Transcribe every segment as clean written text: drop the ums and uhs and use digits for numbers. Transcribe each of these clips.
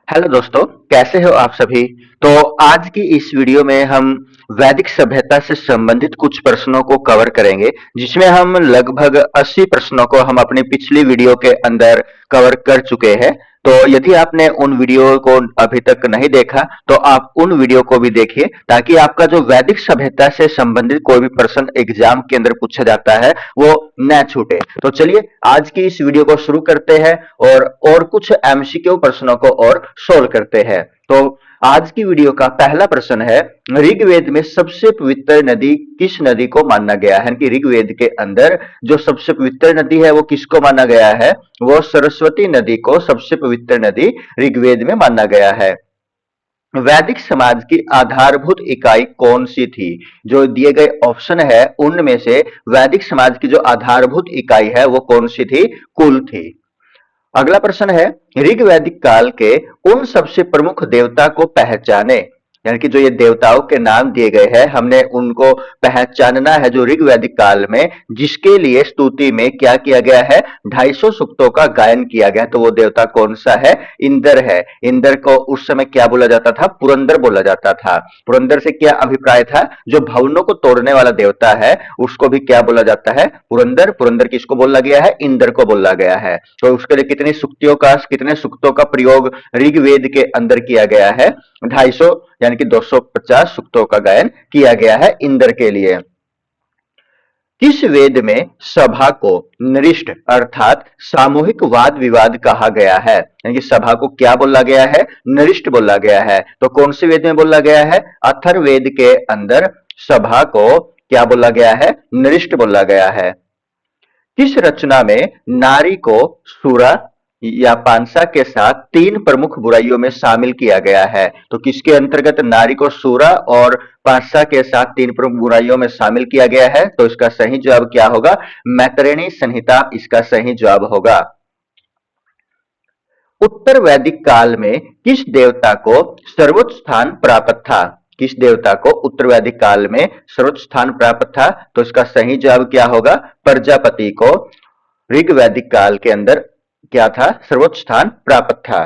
Hello दोस्तों, कैसे हो आप सभी। तो आज की इस वीडियो में हम वैदिक सभ्यता से संबंधित कुछ प्रश्नों को कवर करेंगे, जिसमें हम लगभग 80 प्रश्नों को हम अपनी पिछली वीडियो के अंदर कवर कर चुके हैं। तो यदि आपने उन वीडियो को अभी तक नहीं देखा तो आप उन वीडियो को भी देखिए, ताकि आपका जो वैदिक सभ्यता से संबंधित कोई भी प्रश्न एग्जाम के अंदर पूछा जाता है वो न छूटे। तो चलिए आज की इस वीडियो को शुरू करते हैं और कुछ एमसीक्यू प्रश्नों को और सोल्व करते हैं। तो आज की वीडियो का पहला प्रश्न है, ऋग्वेद में सबसे पवित्र नदी किस नदी को माना गया है। कि ऋग्वेद के अंदर जो सबसे पवित्र नदी है वो किसको माना गया है, वो सरस्वती नदी को सबसे पवित्र नदी ऋग्वेद में माना गया है। वैदिक समाज की आधारभूत इकाई कौन सी थी। जो दिए गए ऑप्शन है उनमें से वैदिक समाज की जो आधारभूत इकाई है वो कौन सी थी, कुल थी। अगला प्रश्न है, ऋग वैदिक काल के उन सबसे प्रमुख देवता को पहचाने। यानी कि जो ये देवताओं के नाम दिए गए हैं हमने उनको पहचानना है जो ऋग वैदिक काल में, जिसके लिए स्तुति में क्या किया गया है, 250 सूक्तों का गायन किया गया। तो वो देवता कौन सा है, इंद्र है। इंद्र को उस समय क्या बोला जाता था, पुरंदर बोला जाता था। पुरंदर से क्या अभिप्राय था, जो भवनों को तोड़ने वाला देवता है उसको भी क्या बोला जाता है, पुरंदर। पुरंदर किसको बोला गया है, इंद्र को बोला गया है। तो उसके लिए कितने सूक्तों का प्रयोग ऋग्वेद के अंदर किया गया है, 250 यानी कि 250 सूक्तों का गायन किया गया है इंद्र के लिए। किस वेद में सभा को नृष्ट अर्थात सामूहिक वाद विवाद कहा गया है। यानी कि सभा को क्या बोला गया है, नृष्ट बोला गया है। तो कौन से वेद में बोला गया है, अथर्ववेद के अंदर सभा को क्या बोला गया है, नृष्ट बोला गया है। किस रचना में नारी को सूरा या पांसा के साथ तीन प्रमुख बुराइयों में शामिल किया गया है। तो किसके अंतर्गत नारी को सूरा और पांसा के साथ तीन प्रमुख बुराइयों में शामिल किया गया है। तो इसका सही जवाब क्या होगा, मैत्रेयी संहिता इसका सही जवाब होगा। उत्तर वैदिक काल में किस देवता को सर्वोच्च स्थान प्राप्त था। किस देवता को उत्तर वैदिक काल में सर्वोच्च स्थान प्राप्त था। तो इसका सही जवाब क्या होगा, प्रजापति को ऋग वैदिक काल के अंदर क्या था, सर्वोच्च स्थान प्राप्त था।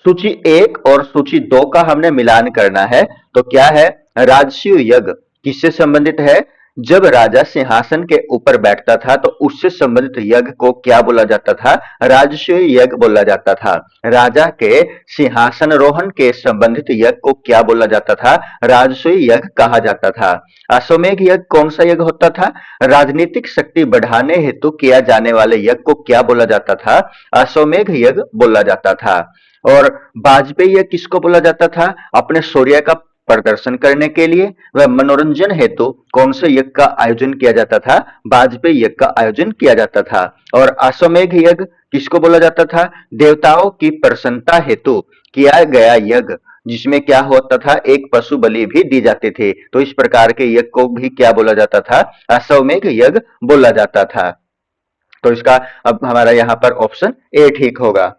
सूची 1 और सूची 2 का हमने मिलान करना है। तो क्या है, राजसूय यज्ञ किससे संबंधित है, जब राजा सिंहासन के ऊपर बैठता था तो उससे संबंधित यज्ञ को क्या बोला जाता था, राजसूय यज्ञ बोला जाता था। राजा के सिंहासन रोहन के संबंधित यज्ञ को क्या बोला जाता था, राजसूय यज्ञ कहा जाता था। अश्वमेघ यज्ञ कौन सा यज्ञ होता था, राजनीतिक शक्ति बढ़ाने हेतु किया जाने वाले यज्ञ को क्या बोला जाता था, अश्वमेघ यज्ञ बोला जाता था। और वाजपेयी यज्ञ किसको बोला जाता था, अपने शौर्य का प्रदर्शन करने के लिए व मनोरंजन हेतु कौन से यज्ञ का आयोजन किया जाता था, वाजपेयी यज्ञ का आयोजन किया जाता था। और अश्वमेघ यज्ञ किसको बोला जाता था, देवताओं की प्रसन्नता हेतु किया गया यज्ञ, जिसमें क्या होता था, एक पशु बलि भी दी जाती थी। तो इस प्रकार के यज्ञ को भी क्या बोला जाता था, अश्वमेघ यज्ञ बोला जाता था। तो इसका अब हमारा यहाँ पर ऑप्शन ए ठीक होगा।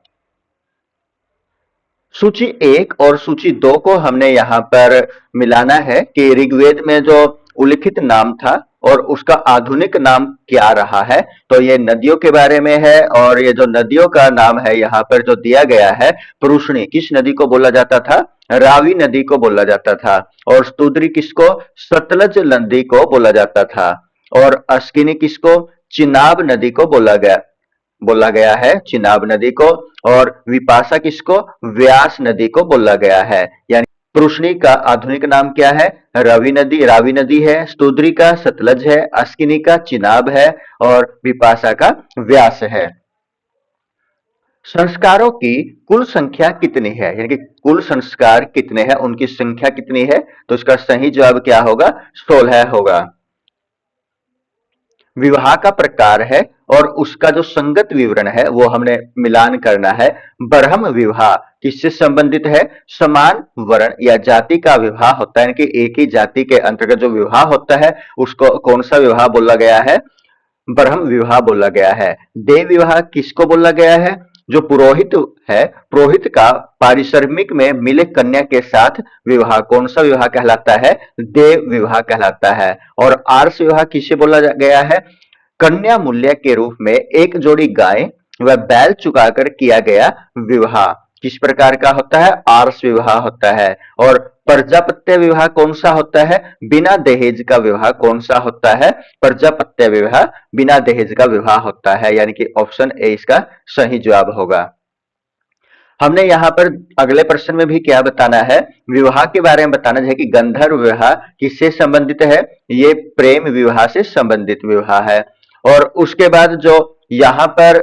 सूची 1 और सूची 2 को हमने यहाँ पर मिलाना है कि ऋग्वेद में जो उल्लिखित नाम था और उसका आधुनिक नाम क्या रहा है। तो ये नदियों के बारे में है और ये जो नदियों का नाम है यहाँ पर जो दिया गया है, पुरुषणी किस नदी को बोला जाता था, रावी नदी को बोला जाता था। और स्तुद्री किसको, सतलज नदी को बोला जाता था। और अस्किनी किसको, चिनाब नदी को बोला गया है, चिनाब नदी को। और विपाशा किसको, व्यास नदी को बोला गया है। यानी पुरुषनी का आधुनिक नाम क्या है, रावी नदी है, स्तुद्री का सतलज है, अस्किनी का चिनाब है और विपाशा का व्यास है। संस्कारों की कुल संख्या कितनी है, यानी कि कुल संस्कार कितने हैं, उनकी संख्या कितनी है। तो इसका सही जवाब क्या होगा, 16 होगा। विवाह का प्रकार है और उसका जो संगत विवरण है वो हमने मिलान करना है। ब्रह्म विवाह किससे संबंधित है, समान वर्ण या जाति का विवाह होता है, कि एक ही जाति के अंतर्गत जो विवाह होता है उसको कौन सा विवाह बोला गया है, ब्रह्म विवाह बोला गया है। देव विवाह किसको बोला गया है, जो पुरोहित है, पुरोहित का पारिश्रमिक में मिले कन्या के साथ विवाह कौन सा विवाह कहलाता है, देव विवाह कहलाता है। और आर्ष विवाह किसे बोला गया है, कन्या मूल्य के रूप में एक जोड़ी गाय वह बैल चुकाकर किया गया विवाह किस प्रकार का होता है? आर्ष विवाह होता है। और प्रजापत्य विवाह कौन सा होता है? बिना दहेज का विवाह कौन सा होता है? प्रजापत्य विवाह बिना दहेज का विवाह होता है, यानी कि ऑप्शन ए इसका सही जवाब होगा। हमने यहाँ पर अगले प्रश्न में भी क्या बताना है? विवाह के बारे में बताना है कि गंधर्व विवाह किससे संबंधित है? ये प्रेम विवाह से संबंधित विवाह है। और उसके बाद जो यहाँ पर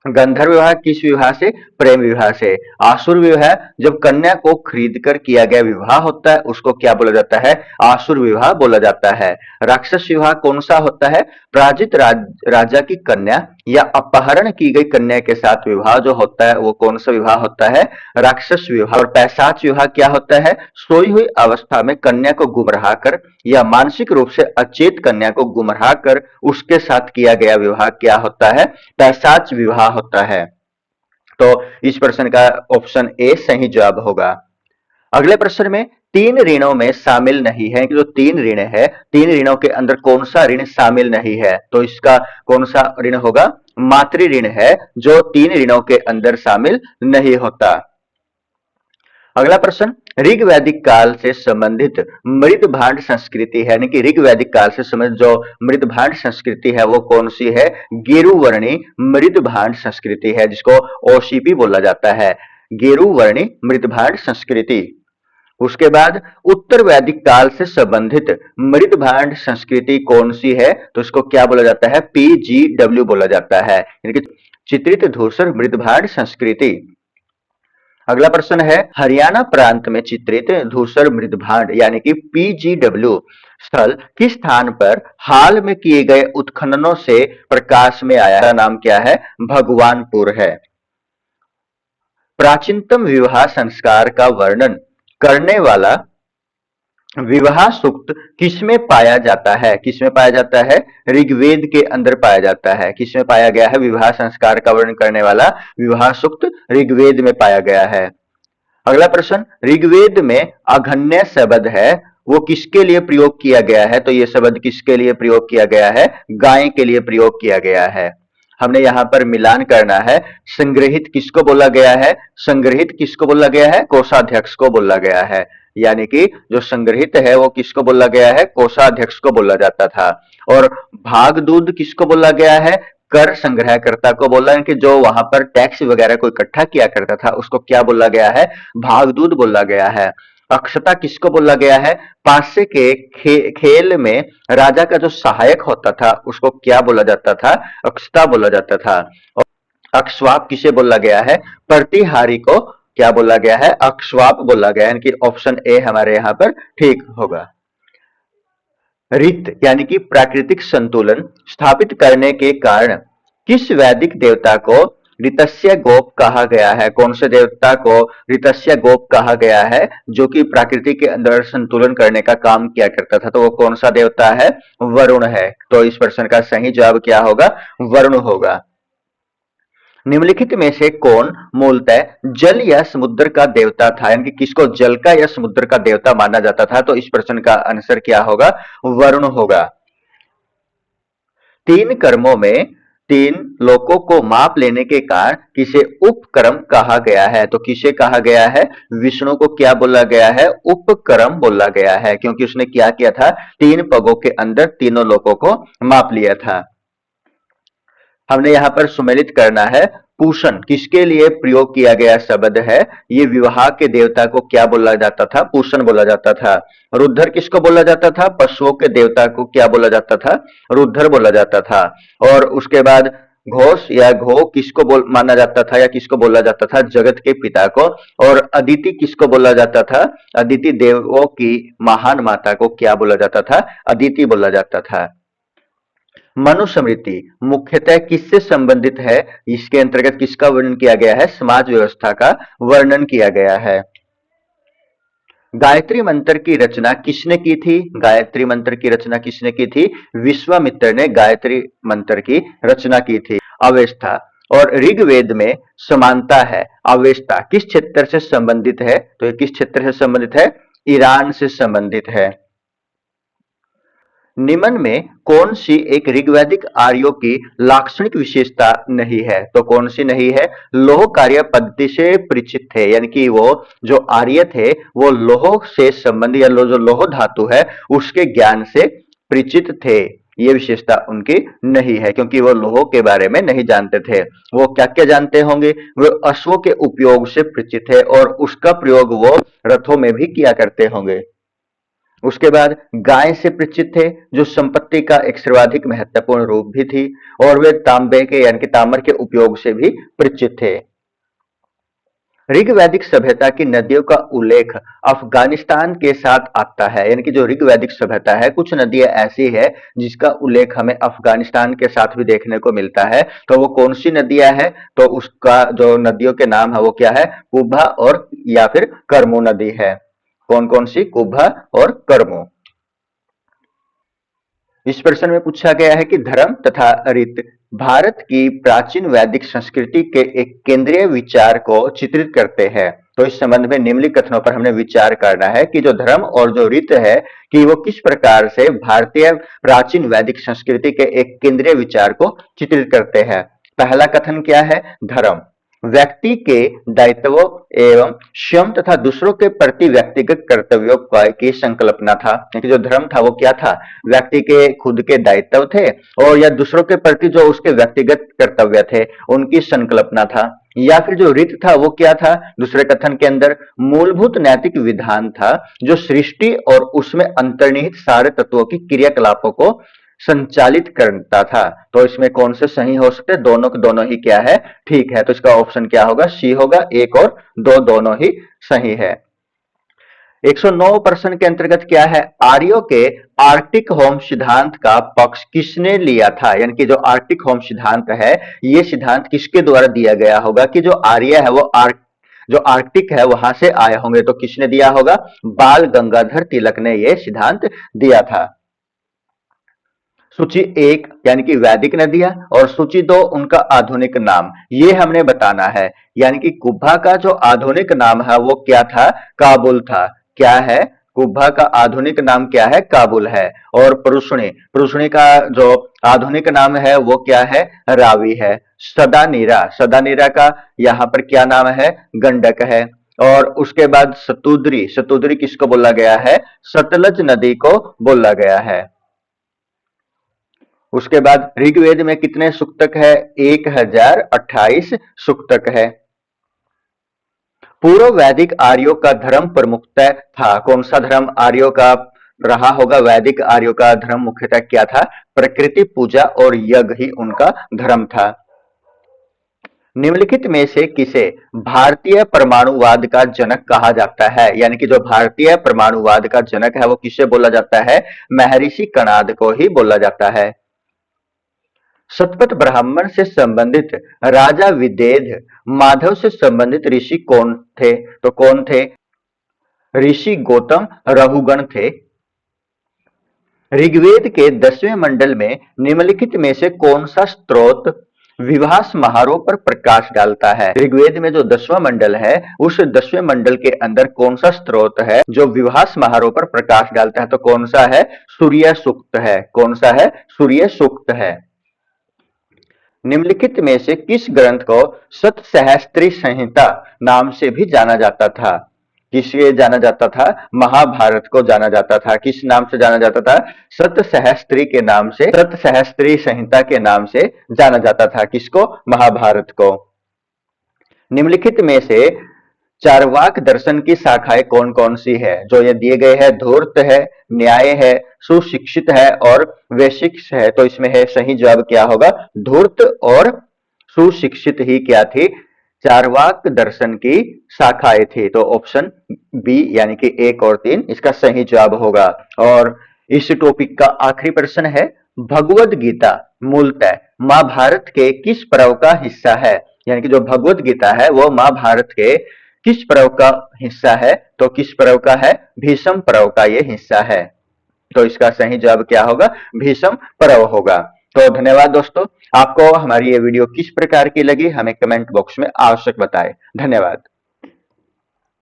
गंधर्व विवाह किस विवाह से? प्रेम विवाह से। आसुर विवाह जब कन्या को खरीद कर किया गया विवाह होता है उसको क्या बोला जाता है? आसुर विवाह बोला जाता है। राक्षस विवाह कौन सा होता है? पराजित राजा की कन्या या अपहरण की गई कन्या के साथ विवाह जो होता है वो कौन सा विवाह होता है? राक्षस विवाह। और पैशाच विवाह क्या होता है? सोई हुई अवस्था में कन्या को गुमराह कर या मानसिक रूप से अचेत कन्या को गुमराह कर उसके साथ किया गया विवाह क्या होता है? पैशाच विवाह होता है। तो इस प्रश्न का ऑप्शन ए सही जवाब होगा। अगले प्रश्न में तीन ऋणों में शामिल नहीं है कि जो तीन ऋण है, तीन ऋणों के अंदर कौन सा ऋण शामिल नहीं है? तो इसका कौन सा ऋण होगा? मातृ ऋण है जो तीन ऋणों के अंदर शामिल नहीं होता। अगला प्रश्न, ऋग वैदिक काल से संबंधित मृद भांड संस्कृति है, यानी कि ऋग वैदिक काल से संबंधित जो मृद भांड संस्कृति है वो कौन सी है? गेरुवर्णी मृद भांड संस्कृति है, जिसको ओसीपी बोला जाता है, गेरुवर्णी मृद भांड संस्कृति। उसके बाद उत्तर वैदिक काल से संबंधित मृद भांड संस्कृति कौन सी है? तो इसको क्या बोला जाता है? पीजीडब्ल्यू बोला जाता है, यानी कि चित्रित धूसर मृद भांड संस्कृति। अगला प्रश्न है, हरियाणा प्रांत में चित्रित धूसर मृद भांड यानी कि पीजीडब्ल्यू स्थल किस स्थान पर हाल में किए गए उत्खननों से प्रकाश में आया है? नाम क्या है? भगवानपुर है। प्राचीनतम विवाह संस्कार का वर्णन करने वाला विवाह सूक्त किसमें पाया जाता है? किसमें पाया जाता है? ऋग्वेद के अंदर पाया जाता है। किसमें पाया गया है? विवाह संस्कार का वर्णन करने वाला विवाह सूक्त ऋग्वेद में पाया गया है। अगला प्रश्न, ऋग्वेद में अघन्य शब्द है वो किसके लिए प्रयोग किया गया है? तो ये शब्द किसके लिए प्रयोग किया गया है? गाय के लिए प्रयोग किया गया है। हमने यहाँ पर मिलान करना है, संग्रहित किसको बोला गया है? संग्रहित किसको बोला गया है? कोषाध्यक्ष को बोला गया है, यानी कि जो संग्रहित है वो किसको बोला गया है? कोषाध्यक्ष को बोला जाता था। और भागदूत किसको बोला गया है? कर संग्रहकर्ता को बोला है कि जो वहां पर टैक्स वगैरह को इकट्ठा किया करता था उसको क्या बोला गया है? भागदूत बोला गया है। अक्षता किसको बोला गया है? पासे के खेल में राजा का जो सहायक होता था उसको क्या बोला जाता था? अक्षता बोला जाता था। और अक्षवाप किसे बोला गया है? प्रतिहारी को क्या बोला गया है? अक्षवाप बोला गया है, यानी कि ऑप्शन ए हमारे यहाँ पर ठीक होगा। ऋत यानी कि प्राकृतिक संतुलन स्थापित करने के कारण किस वैदिक देवता को ऋतस्य गोप कहा गया है? कौन से देवता को ऋतस्य गोप कहा गया है जो कि प्रकृति के अंदर संतुलन करने का काम किया करता था? तो वो कौन सा देवता है? वरुण है। तो इस प्रश्न का सही जवाब क्या होगा? वरुण होगा। निम्नलिखित में से कौन मूलतः जल या समुद्र का देवता था, यानी कि किसको जल का या समुद्र का देवता माना जाता था? तो इस प्रश्न का आंसर क्या होगा? वरुण होगा। तीन कर्मों में तीन लोकों को माप लेने के कारण किसे उपक्रम कहा गया है? तो किसे कहा गया है? विष्णु को क्या बोला गया है? उपक्रम बोला गया है, क्योंकि उसने क्या किया था? तीन पगों के अंदर तीनों लोकों को माप लिया था। हमने यहाँ पर सुमेलित करना है, पूषण किसके लिए प्रयोग किया गया शब्द है? ये विवाह के देवता को क्या बोला जाता था? पूषण बोला जाता था। रुद्र किसको बोला जाता था? पशुओं के देवता को क्या बोला जाता था? रुद्र बोला जाता था। और उसके बाद घोष या घो किसको माना जाता था या किसको बोला जाता था? जगत के पिता को। और अदिति किसको बोला जाता था? अदिति देवों की महान माता को क्या बोला जाता था? अदिति बोला जाता था। मनुस्मृति मुख्यतः किससे संबंधित है? इसके अंतर्गत किसका वर्णन किया गया है? समाज व्यवस्था का वर्णन किया गया है। गायत्री मंत्र की रचना किसने की थी? गायत्री मंत्र की रचना किसने की थी? विश्वामित्र ने गायत्री मंत्र की रचना की थी। अवेस्था और ऋग्वेद में समानता है। अवेस्था किस क्षेत्र से संबंधित है? तो ये किस क्षेत्र से संबंधित है? ईरान से संबंधित है। निम्न में कौन सी एक ऋग्वैदिक आर्यों की लाक्षणिक विशेषता नहीं है? तो कौन सी नहीं है? लौह कार्य पद्धति से परिचित थे, यानी कि वो जो आर्य थे वो लौह से संबंधित या जो लौह धातु है उसके ज्ञान से परिचित थे। ये विशेषता उनकी नहीं है क्योंकि वो लोहों के बारे में नहीं जानते थे। वो क्या क्या जानते होंगे? वो अश्वों के उपयोग से परिचित है और उसका प्रयोग वो रथों में भी किया करते होंगे। उसके बाद गाय से परिचित थे जो संपत्ति का एक सर्वाधिक महत्वपूर्ण रूप भी थी, और वे तांबे के यानी कि ताम्र के उपयोग से भी परिचित थे। ऋग्वैदिक सभ्यता की नदियों का उल्लेख अफगानिस्तान के साथ आता है, यानी कि जो ऋग्वैदिक सभ्यता है कुछ नदियां ऐसी है जिसका उल्लेख हमें अफगानिस्तान के साथ भी देखने को मिलता है। तो वो कौन सी नदियां है? तो उसका जो नदियों के नाम है वो क्या है? कुब्भा और या फिर करमू नदी है। कौन कौन सी? कुब्भा और करमू। इस प्रश्न में पूछा गया है कि धर्म तथा रीत भारत की प्राचीन वैदिक संस्कृति के एक केंद्रीय विचार को चित्रित करते हैं। तो इस संबंध में निम्नलिखित कथनों पर हमने विचार करना है कि जो धर्म और जो रीत है कि वो किस प्रकार से भारतीय प्राचीन वैदिक संस्कृति के एक केंद्रीय विचार को चित्रित करते हैं। पहला कथन क्या है? धर्म व्यक्ति के दायित्वों एवं स्वयं तथा दूसरों के प्रति व्यक्तिगत कर्तव्यों की संकल्पना था। क्योंकि जो धर्म था वो क्या था? व्यक्ति के खुद के दायित्व थे और या दूसरों के प्रति जो उसके व्यक्तिगत कर्तव्य थे उनकी संकल्पना था। या फिर जो रीत था वो क्या था? दूसरे कथन के अंदर मूलभूत नैतिक विधान था जो सृष्टि और उसमें अंतर्निहित सारे तत्वों की क्रियाकलापों को संचालित करता था। तो इसमें कौन से सही हो सकते? दोनों के दोनों ही क्या है? ठीक है। तो इसका ऑप्शन क्या होगा? सी होगा। एक और दो दोनों ही सही है। 109 प्रश्न के अंतर्गत क्या है? आर्यों के आर्कटिक होम सिद्धांत का पक्ष किसने लिया था? यानी कि जो आर्कटिक होम सिद्धांत है ये सिद्धांत किसके द्वारा दिया गया होगा कि जो आर्य है वो जो आर्कटिक है वहां से आए होंगे। तो किसने दिया होगा? बाल गंगाधर तिलक ने यह सिद्धांत दिया था। सूची 1 यानी कि वैदिक नदियां और सूची 2 उनका आधुनिक नाम, ये हमने बताना है। यानी कि कुब्भा का जो आधुनिक नाम है वो क्या था? काबुल था। क्या है? कुब्भा का आधुनिक नाम क्या है? काबुल है। और परुष्णी, परुष्णी का जो आधुनिक नाम है वो क्या है? रावी है। सदानीरा, सदानीरा का यहाँ पर क्या नाम है? गंडक है। और उसके बाद सतुद्री, सतुद्री किसको बोला गया है? सतलज नदी को बोला गया है। उसके बाद ऋग्वेद में कितने सुक्तक है? 1028 सुक्तक है। पूर्व वैदिक आर्यों का धर्म प्रमुखतः था। कौन सा धर्म आर्यों का रहा होगा? वैदिक आर्यों का धर्म मुख्यतः क्या था? प्रकृति पूजा और यज्ञ ही उनका धर्म था। निम्नलिखित में से किसे भारतीय परमाणुवाद का जनक कहा जाता है? यानी कि जो भारतीय परमाणुवाद का जनक है वो किसे बोला जाता है? महर्षि कणाद को ही बोला जाता है। शतपथ ब्राह्मण से संबंधित राजा विदेध माधव से संबंधित ऋषि कौन थे? तो कौन थे? ऋषि गौतम रघुगण थे। ऋग्वेद के 10वें मंडल में निम्नलिखित में से कौन सा स्त्रोत विवाह समारोह पर प्रकाश डालता है? ऋग्वेद में जो 10वां मंडल है उस 10वें मंडल के अंदर कौन सा स्त्रोत है जो विवाह समारोह पर प्रकाश डालता है? तो कौन सा है? सूर्य सूक्त है। कौन सा है? सूर्य सूक्त है। निम्नलिखित में से किस ग्रंथ को सतसहस्त्री संहिता नाम से भी जाना जाता था? किसे जाना जाता था? महाभारत को जाना जाता था। किस नाम से जाना जाता था? सतसहस्त्री के नाम से, सतसहस्त्री संहिता के नाम से जाना जाता था। किसको? महाभारत को। निम्नलिखित में से चार्वाक दर्शन की शाखाएं कौन कौन सी है? जो ये दिए गए हैं धूर्त है, न्याय है, सुशिक्षित है और वैशिक है। तो इसमें है सही जवाब क्या होगा? धूर्त और सुशिक्षित ही क्या थी? चार्वाक दर्शन की शाखाएं थी। तो ऑप्शन बी यानी कि 1 और 3 इसका सही जवाब होगा। और इस टॉपिक का आखिरी प्रश्न है, भगवद गीता मूलतः महाभारत के किस पर्व का हिस्सा है? यानी कि जो भगवद गीता है वो महाभारत के किस पर्व का हिस्सा है? तो किस पर्व का है? भीष्म पर्व का ये हिस्सा है। तो इसका सही जवाब क्या होगा? भीष्म पर्व होगा। तो धन्यवाद दोस्तों। आपको हमारी ये वीडियो किस प्रकार की लगी हमें कमेंट बॉक्स में आवश्यक बताएं। धन्यवाद।